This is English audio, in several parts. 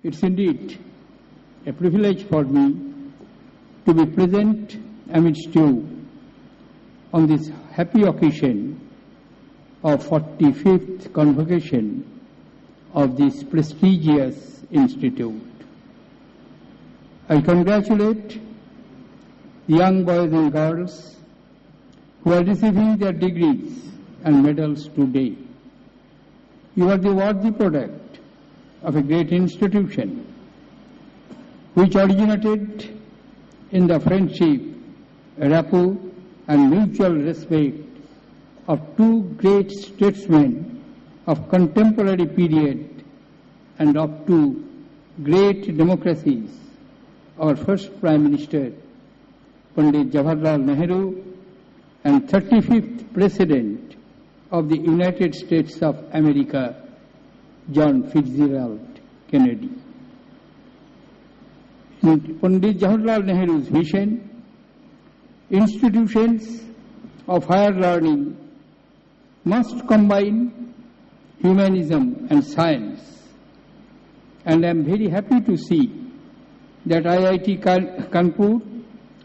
It's indeed a privilege for me to be present amidst you on this happy occasion of 45th convocation of this prestigious institute. I congratulate the young boys and girls who are receiving their degrees and medals today. You are the worthy product of a great institution which originated in the friendship, rapport and mutual respect of two great statesmen of contemporary period and of two great democracies, our first Prime Minister, Pandit Jawaharlal Nehru, and 35th President of the United States of America, John Fitzgerald Kennedy. In Pandit Jawaharlal Nehru's vision, institutions of higher learning must combine humanism and science, and I am very happy to see that IIT Kanpur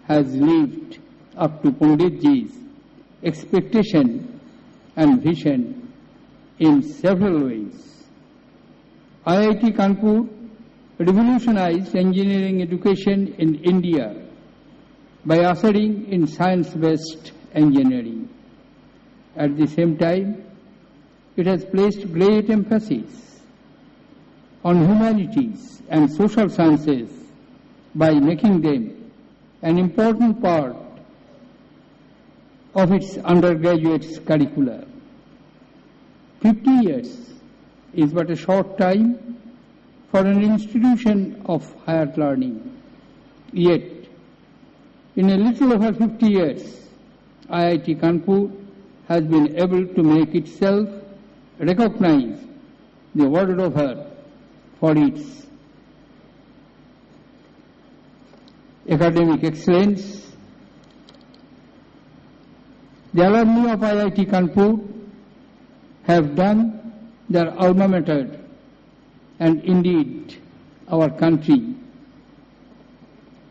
has lived up to Panditji's expectation and vision in several ways. IIT Kanpur revolutionized engineering education in India by ushering in science-based engineering. At the same time, it has placed great emphasis on humanities and social sciences by making them an important part of its undergraduate's curricula. 50 years is but a short time for an institution of higher learning. Yet, in a little over 50 years, IIT Kanpur has been able to make itself recognize the world over for its academic excellence. The alumni of IIT Kanpur have done their alma mater and indeed our country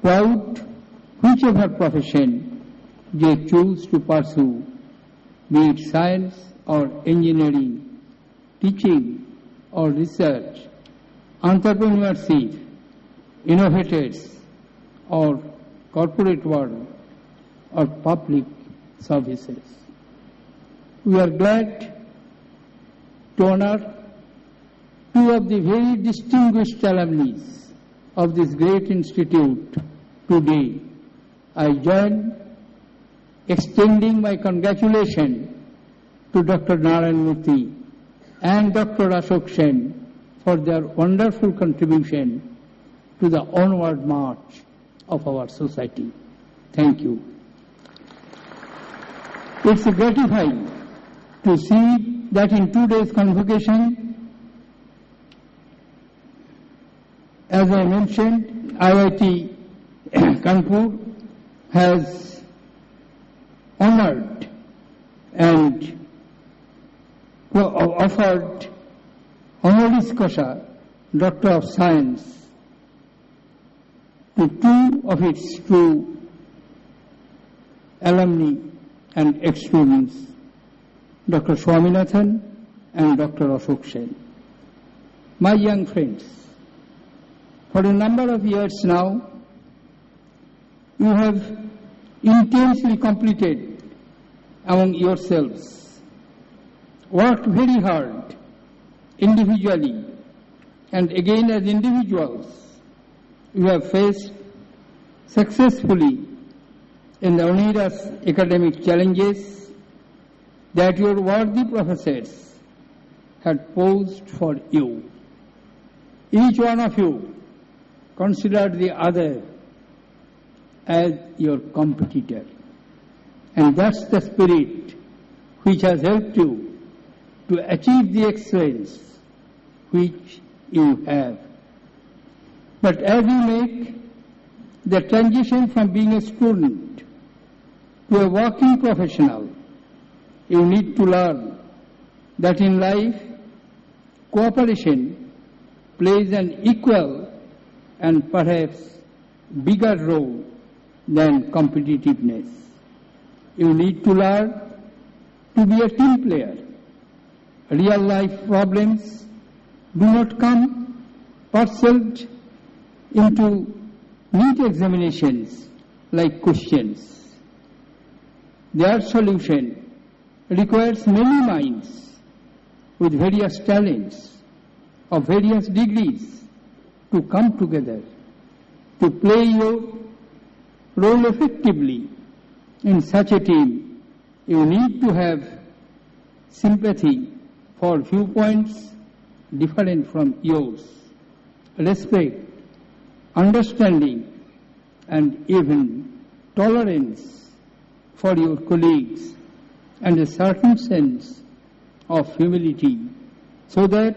proud whichever profession they choose to pursue, be it science or engineering, teaching or research, entrepreneurship, innovators or corporate world or public services. We are glad to honor two of the very distinguished alumni of this great institute today. I join extending my congratulations to Dr. Narayan Murthy and Dr. Ashok Sen for their wonderful contribution to the onward march of our society. Thank you. It's gratifying to see that in today's convocation, as I mentioned, IIT Kanpur has honored and offered honoris causa Doctor of Science to two of its true alumni and ex-students, Dr. Swaminathan and Dr. Ashok Sen. My young friends, for a number of years now, you have intensely completed among yourselves, worked very hard individually, and again as individuals, you have faced successfully in the onerous academic challenges that your worthy professors had posed for you. Each one of you considered the other as your competitor. And that's the spirit which has helped you to achieve the excellence which you have. But as you make the transition from being a student to a working professional, you need to learn that in life, cooperation plays an equal and perhaps bigger role than competitiveness. You need to learn to be a team player. Real life problems do not come parceled into neat examinations like questions. Their solution requires many minds with various talents of various degrees to come together. To play your role effectively in such a team, you need to have sympathy for viewpoints different from yours, respect, understanding, and even tolerance for your colleagues, and a certain sense of humility, so that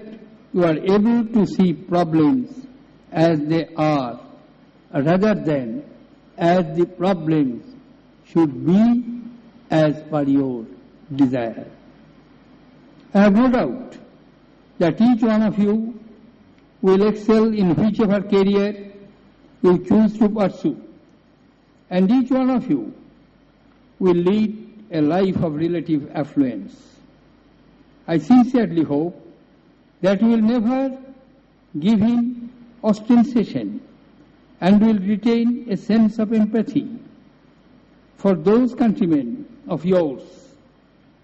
you are able to see problems as they are, rather than as the problems should be as per your desire. I have no doubt that each one of you will excel in whichever career you choose to pursue, and each one of you will lead a life of relative affluence. I sincerely hope that you will never give in ostentation and will retain a sense of empathy for those countrymen of yours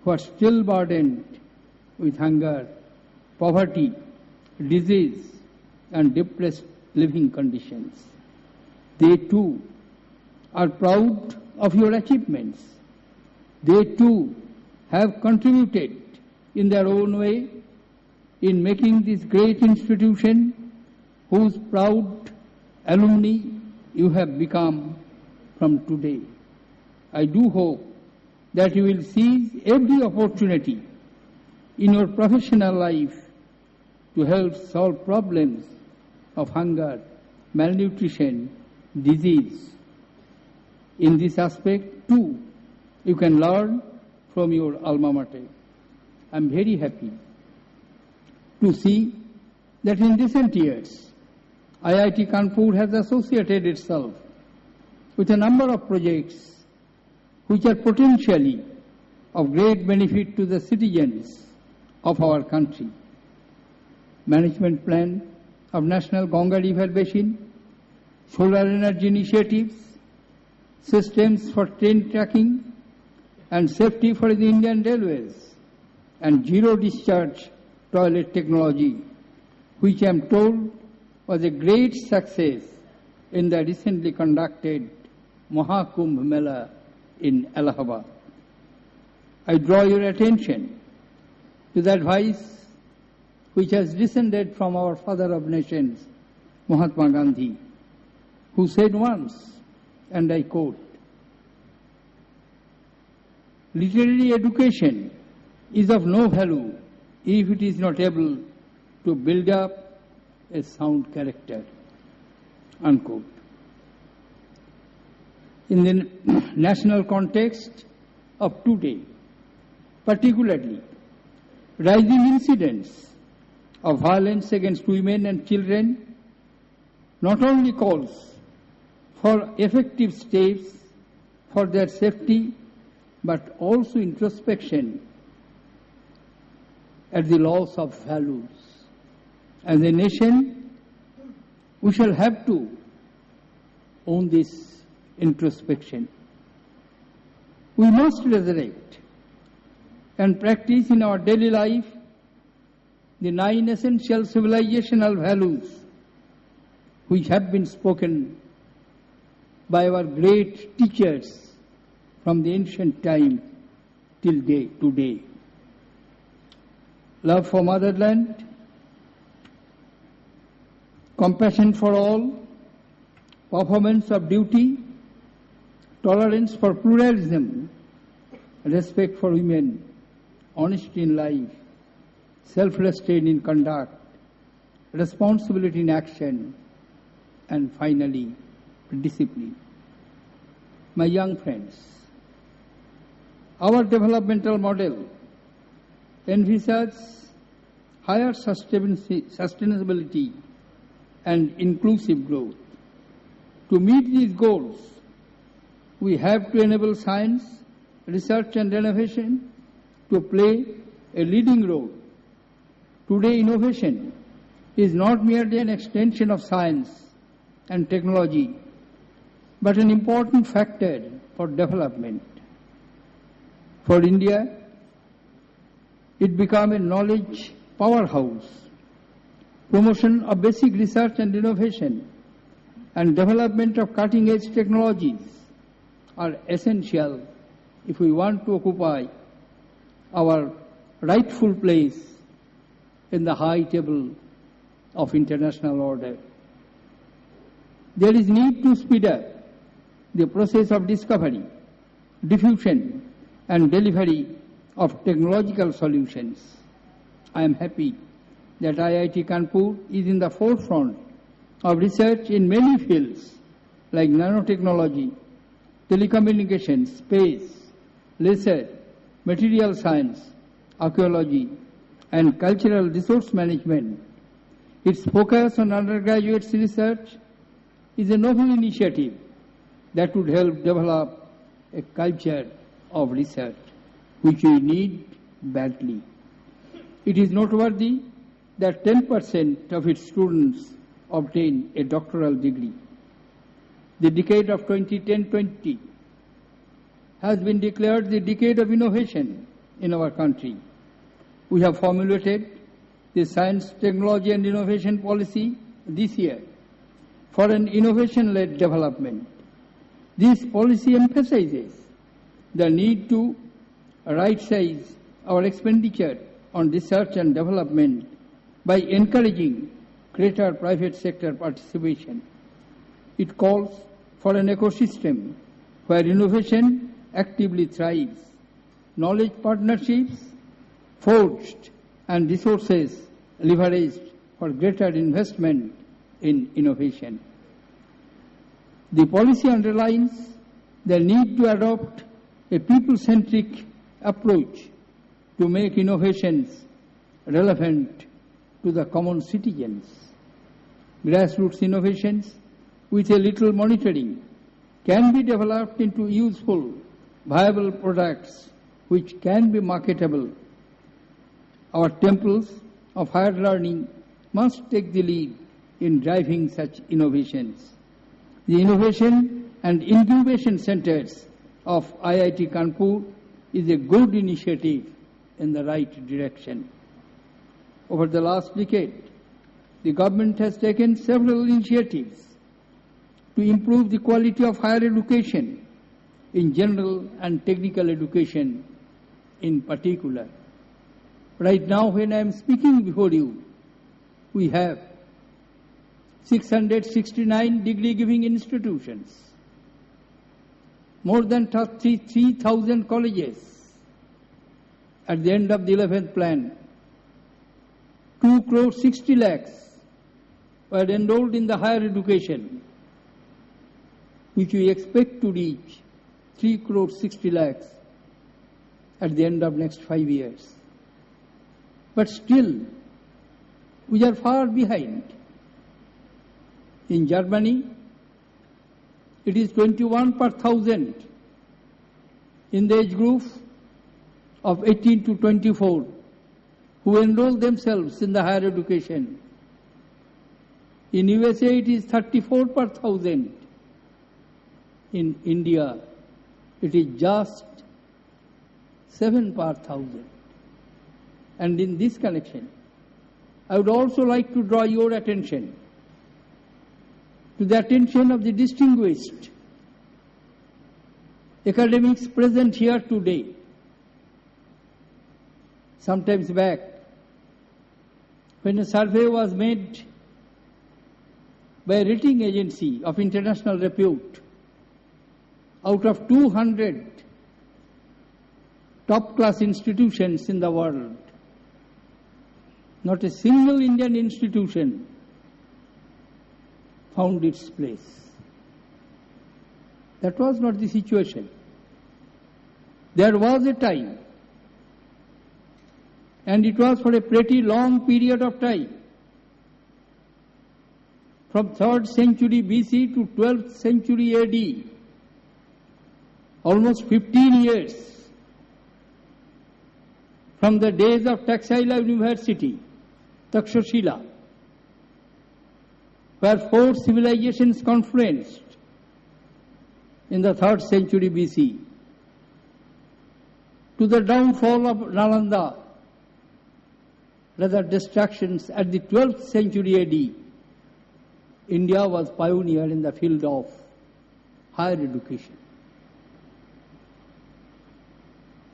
who are still burdened with hunger, poverty, disease, and depressed living conditions. They too are proud of your achievements. They too have contributed in their own way in making this great institution whose proud alumni you have become from today. I do hope that you will seize every opportunity in your professional life to help solve problems of hunger, malnutrition, disease. In this aspect, too, you can learn from your alma mater. I am very happy to see that in recent years, IIT Kanpur has associated itself with a number of projects which are potentially of great benefit to the citizens of our country. Management plan of National Ganga River Basin, solar energy initiatives, systems for train tracking and safety for the Indian Railways, and zero-discharge toilet technology, which I am told was a great success in the recently conducted Mahakumbh Mela in Allahabad. I draw your attention to the advice which has descended from our father of nations, Mahatma Gandhi, who said once, and I quote, "Literary education is of no value if it is not able to build up a sound character," unquote. In the national context of today, particularly rising incidents of violence against women and children not only calls for effective steps for their safety, but also introspection at the loss of values. As a nation, we shall have to own this introspection. We must resurrect and practice in our daily life the 9 essential civilizational values which have been spoken by our great teachers from the ancient time till today. Love for motherland, compassion for all, performance of duty, tolerance for pluralism, respect for women, honesty in life, self-restraint in conduct, responsibility in action, and finally, discipline. My young friends, our developmental model envisages higher sustainability and inclusive growth. To meet these goals, we have to enable science, research and innovation to play a leading role. Today, innovation is not merely an extension of science and technology, but an important factor for development. For India, it became a knowledge powerhouse. Promotion of basic research and innovation and development of cutting-edge technologies are essential if we want to occupy our rightful place in the high table of international order. There is need to speed up the process of discovery, diffusion and delivery of technological solutions. I am happy that IIT Kanpur is in the forefront of research in many fields like nanotechnology, telecommunications, space, laser, material science, archaeology, and cultural resource management. Its focus on undergraduate research is a novel initiative that would help develop a culture of research, which we need badly. It is noteworthy that 10% of its students obtain a doctoral degree. The decade of 2010-20 has been declared the decade of innovation in our country. We have formulated the Science, Technology and Innovation Policy this year for an innovation-led development. This policy emphasizes the need to right-size our expenditure on research and development by encouraging greater private sector participation. It calls for an ecosystem where innovation actively thrives, knowledge partnerships forged and resources leveraged for greater investment in innovation. The policy underlines the need to adopt a people-centric approach to make innovations relevant to the common citizens. Grassroots innovations with a little monitoring can be developed into useful, viable products which can be marketable. Our temples of higher learning must take the lead in driving such innovations. The innovation and incubation centers of IIT Kanpur is a good initiative in the right direction. Over the last decade, the government has taken several initiatives to improve the quality of higher education in general and technical education in particular. Right now, when I am speaking before you, we have 669 degree-giving institutions, more than 3,000 colleges. At the end of the 11th plan, 2 crore 60 lakhs were enrolled in the higher education, which we expect to reach 3 crore 60 lakhs at the end of next 5 years. But still, we are far behind. In Germany, it is 21 per thousand in the age group of 18 to 24 who enroll themselves in the higher education. In USA, it is 34 per thousand. In India, it is just 7 per thousand. And in this connection, I would also like to draw your attention to the attention of the distinguished academics present here today. Sometimes back, when a survey was made by a rating agency of international repute, out of 200 top-class institutions in the world, not a single Indian institution found its place. That was not the situation. There was a time, and it was for a pretty long period of time, from 3rd century BC to 12th century AD, almost 15 years from the days of Taxila University, Takshashila, where 4 civilizations confluenced in the 3rd century BC, to the downfall of Nalanda, rather destructions at the 12th century AD, India was pioneer in the field of higher education.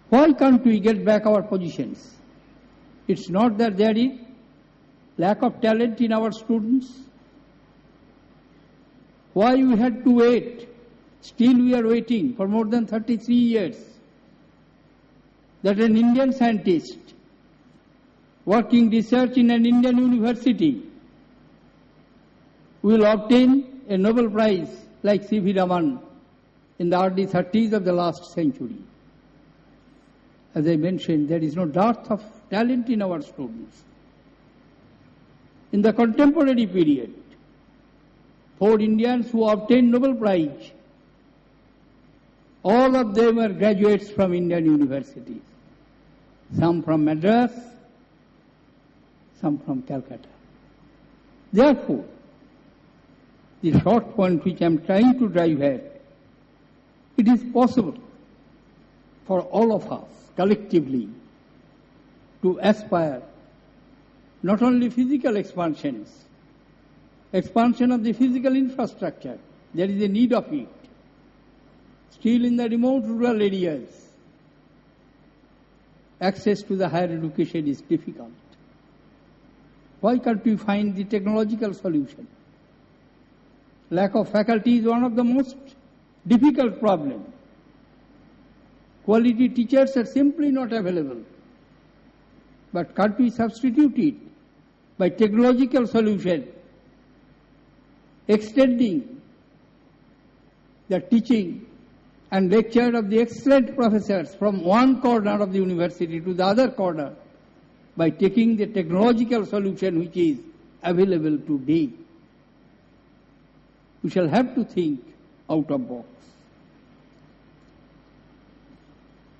Why can't we get back our positions? It's not that there is lack of talent in our students. Why we had to wait? Still we are waiting for more than 33 years that an Indian scientist working research in an Indian university will obtain a Nobel Prize like C.V. Raman in the early 30s of the last century. As I mentioned, there is no dearth of talent in our students. In the contemporary period, 4 Indians who obtained Nobel Prize, all of them are graduates from Indian universities. Some from Madras, some from Calcutta. Therefore, the short point which I am trying to drive at, it is possible for all of us collectively to aspire not only physical expansion of the physical infrastructure, there is a need of it. Still in the remote rural areas, access to the higher education is difficult. Why can't we find the technological solution? Lack of faculty is one of the most difficult problems. Quality teachers are simply not available. But can't we substitute it by technological solution, extending the teaching and lecture of the excellent professors from one corner of the university to the other corner by taking the technological solution which is available today. We shall have to think out of box.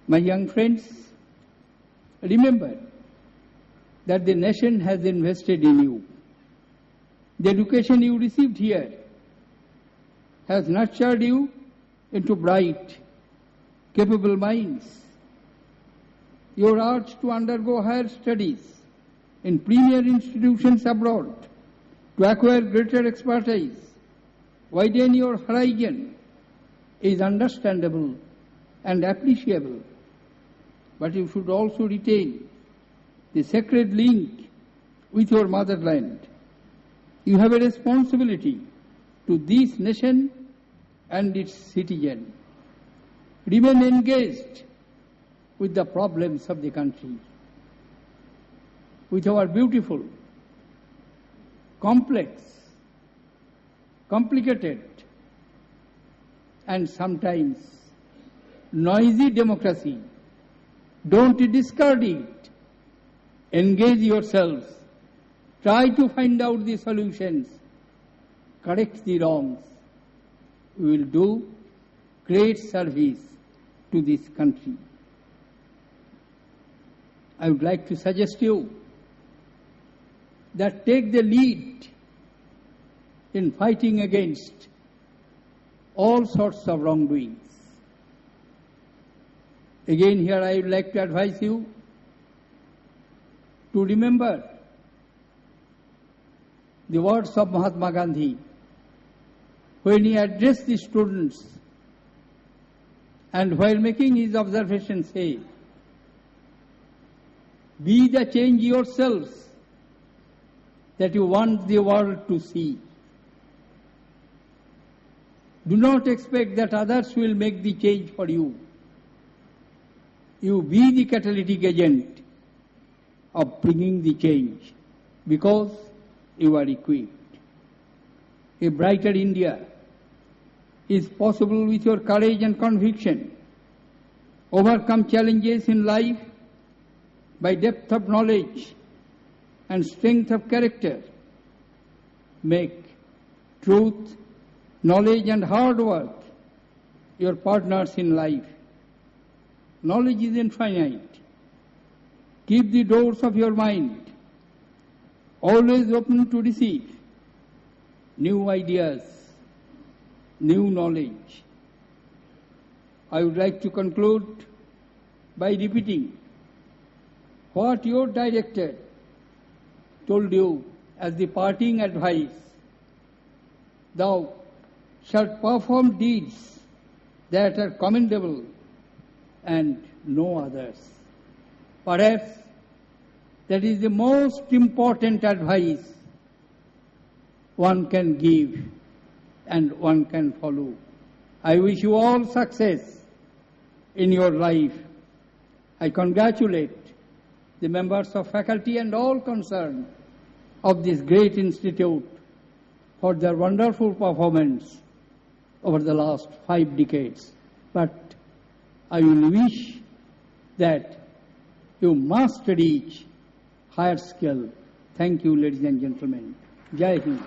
My young friends, remember that the nation has invested in you. The education you received here has nurtured you into bright, capable minds. You are urged to undergo higher studies in premier institutions abroad to acquire greater expertise, widen your horizon is understandable and appreciable. But you should also retain the sacred link with your motherland. You have a responsibility to this nation and its citizens. Remain engaged with the problems of the country, with our beautiful, complex, complicated, and sometimes noisy democracy. Don't discard it. Engage yourselves. Try to find out the solutions. Correct the wrongs. We will do great service to this country. I would like to suggest you that take the lead in fighting against all sorts of wrongdoings. Again, here I would like to advise you to remember the words of Mahatma Gandhi when he addressed the students and while making his observation say, be the change yourselves that you want the world to see. Do not expect that others will make the change for you. You be the catalytic agent of bringing the change because you are equipped. A brighter India is possible with your courage and conviction. Overcome challenges in life by depth of knowledge and strength of character. Make truth, knowledge and hard work your partners in life. Knowledge is infinite. Keep the doors of your mind always open to receive new ideas, new knowledge. I would like to conclude by repeating what your director told you as the parting advice. Thou shalt perform deeds that are commendable and no others. Perhaps that is the most important advice one can give and one can follow. I wish you all success in your life. I congratulate the members of faculty and all concerned of this great institute for their wonderful performance over the last 5 decades. But I will wish that you must reach higher skill. Thank you, ladies and gentlemen. Jai Hind.